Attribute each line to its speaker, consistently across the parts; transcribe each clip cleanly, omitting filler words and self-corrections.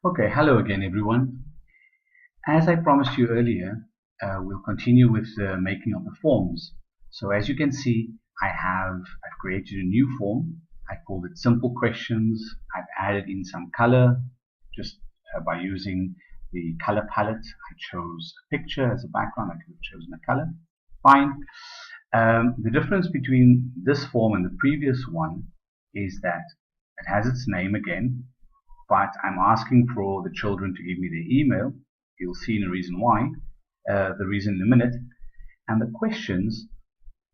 Speaker 1: Okay, hello again everyone. As I promised you earlier, we'll continue with the making of the forms. So as you can see, I've created a new form. I called it Simple Questions. I've added in some color just by using the color palette. I chose a picture as a background. I could have chosen a color. Fine. The difference between this form and the previous one is that it has its name again, but I'm asking for the children to give me their email. You'll see in a reason why, the reason in a minute. And the questions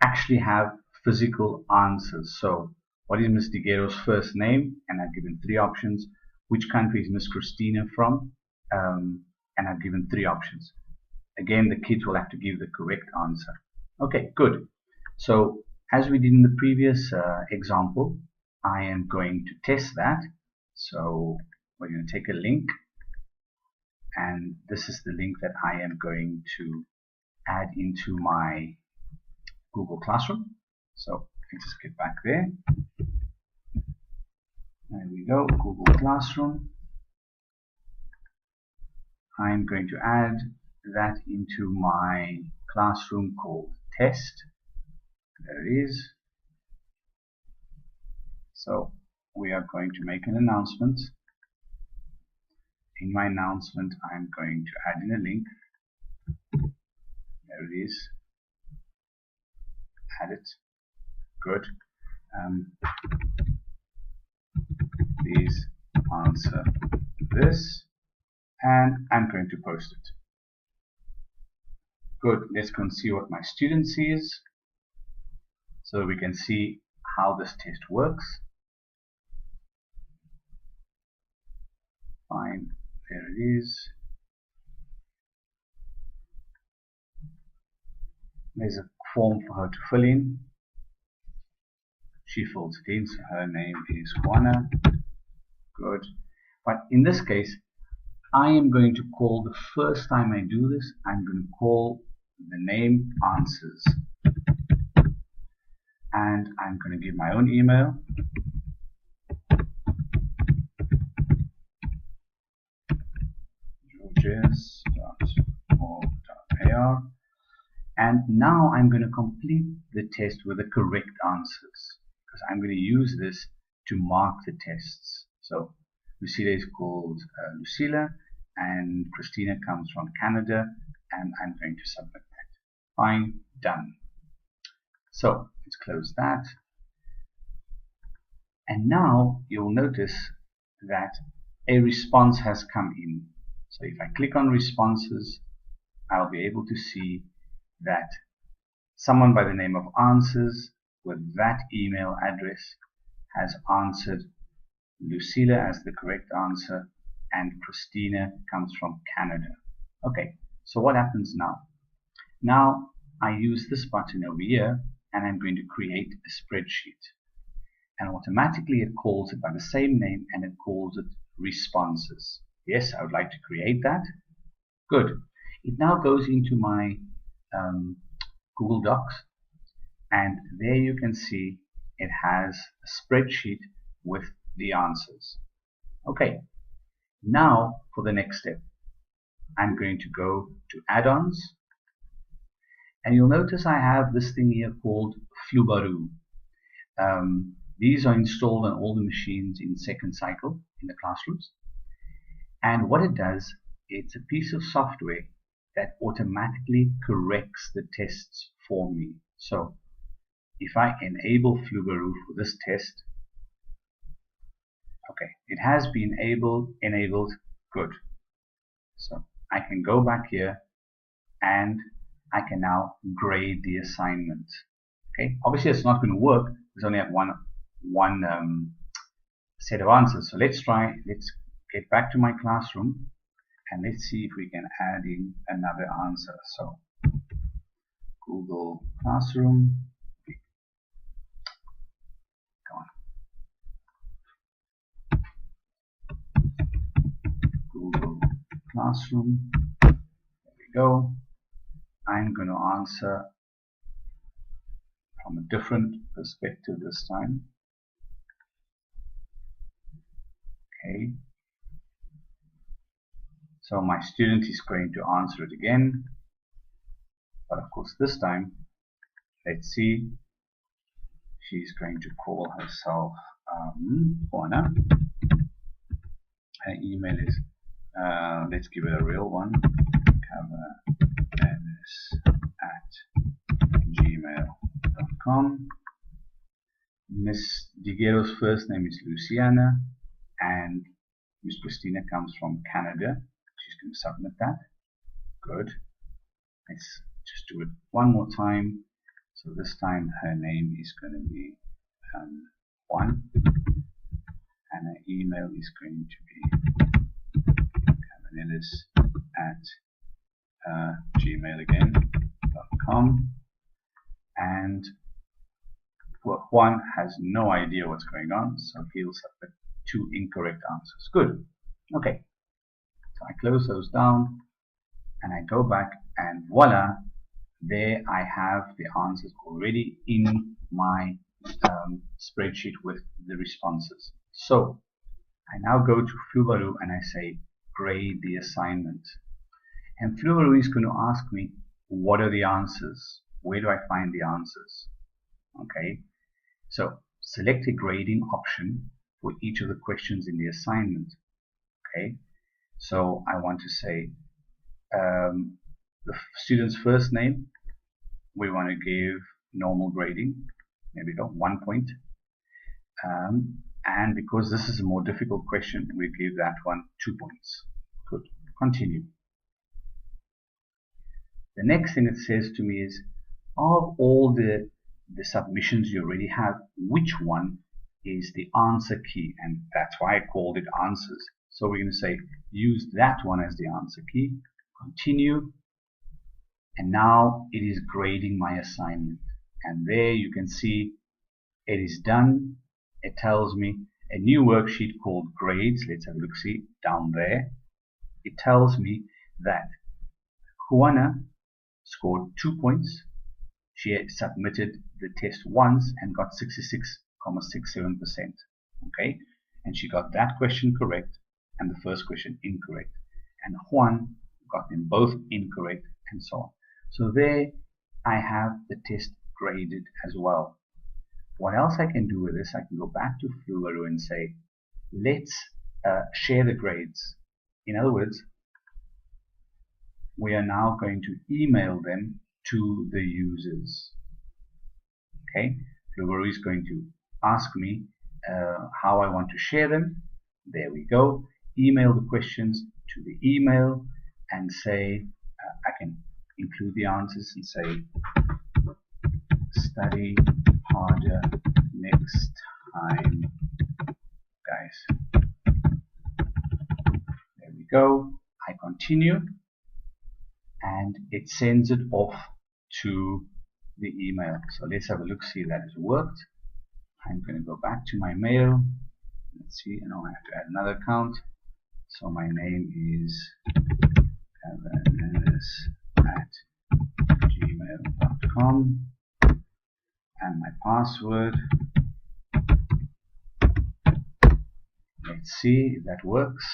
Speaker 1: actually have physical answers. So, what is Ms. Diguero's first name? And I've given 3 options. Which country is Ms. Christina from? And I've given 3 options. Again, the kids will have to give the correct answer. Okay, good. So, as we did in the previous example, I am going to test that. So we're going to take a link, and this is the link that I am going to add into my Google Classroom. So let's just get back there. There we go, Google Classroom. I'm going to add that into my classroom called Test. There it is. So we are going to make an announcement. In my announcement, I'm going to add in a link. There it is. Add it. Good. Please answer this, and I'm going to post it. Good. Let's go and see what my student sees, so we can see how this test works. Fine. There it is. There's a form for her to fill in. She fills it in, so her name is Juana. Good. But in this case, I am going to call, the first time I do this, I'm going to call the name answers. And I'm going to give my own email. georges.org.ar. And now I'm going to complete the test with the correct answers, because I'm going to use this to mark the tests. So Lucila is called Lucila, and Christina comes from Canada, and I'm going to submit that. Fine, done. So let's close that. And now you'll notice that a response has come in. So if I click on responses, I'll be able to see that someone by the name of Answers with that email address has answered Lucila as the correct answer, and Christina comes from Canada. Okay, so what happens now? Now I use this button over here, and I'm going to create a spreadsheet. And automatically it calls it by the same name, and it calls it responses. Yes, I would like to create that. Good. It now goes into my Google Docs, and there you can see it has a spreadsheet with the answers. Okay, now for the next step, I'm going to go to add-ons, and you'll notice I have this thing here called Flubaroo. These are installed on all the machines in second cycle in the classrooms. And what it does, it's a piece of software that automatically corrects the tests for me. So if I enable Flubaroo for this test, okay, it has been enabled, good. So I can go back here and I can now grade the assignment. Okay, obviously it's not going to work. There's only one set of answers. So let's get back to my classroom, and let's see if we can add in another answer. So Google Classroom, come on, Google Classroom, there we go. I'm going to answer from a different perspective this time. Okay, So my student is going to answer it again, but of course this time, let's see, she's going to call herself Juana. Her email is, let's give it a real one, covermenace@gmail.com. Miss Diguero's first name is Luciana, and Miss Christina comes from Canada. She's going to submit that. Good. Let's just do it one more time. So this time her name is going to be Juan, and her email is going to be cavanillis@gmail.com. And Juan has no idea what's going on, so he'll submit 2 incorrect answers. Good. Okay. So I close those down and I go back, and voila, there I have the answers already in my spreadsheet with the responses. So I now go to Fluvaroo and I say grade the assignment. And Fluvaroo is going to ask me, what are the answers? Where do I find the answers? Okay. So select a grading option for each of the questions in the assignment. Okay, so I want to say the student's first name, we want to give normal grading. There we go, 1 point. And because this is a more difficult question, we give that one 2 points. Good. Continue. The next thing it says to me is, of all the submissions you already have, which one is the answer key? And that's why I called it answers. So we're going to say use that one as the answer key. Continue. And now it is grading my assignment. And there you can see it is done. It tells me a new worksheet called grades. Let's have a look, see down there. It tells me that Juana scored 2 points. She had submitted the test once and got 66.67%. Okay, and she got that question correct and the first question incorrect. And Juan got them both incorrect, and so on. So there I have the test graded as well. What else I can do with this? I can go back to Fluvaroo and say, let's share the grades. In other words, we are now going to email them to the users. Okay, Fluvaroo is going to ask me how I want to share them. There we go. Email the questions to the email and say, I can include the answers and say, study harder next time, guys. There we go. I continue, and it sends it off to the email. So let's have a look, see that has worked. I'm going to go back to my mail. Let's see, I know I have to add another account. So my name is cavanillis@gmail.com, and my password. Let's see if that works.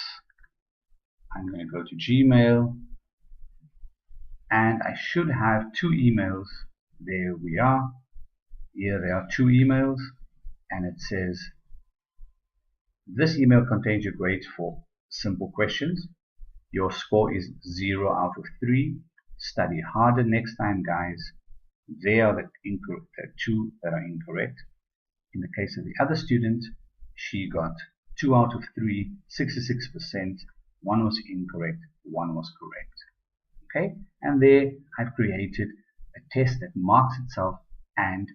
Speaker 1: I'm going to go to Gmail, and I should have 2 emails. There we are. Here there are 2 emails, and it says, this email contains your grades for simple questions. Your score is 0 out of 3. Study harder next time, guys. They are the 2 that are incorrect. In the case of the other student, she got 2 out of 3, 66%. 1 was incorrect, 1 was correct. Okay, and there I've created a test that marks itself and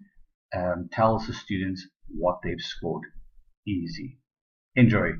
Speaker 1: tells the students what they've scored. Easy. Enjoy.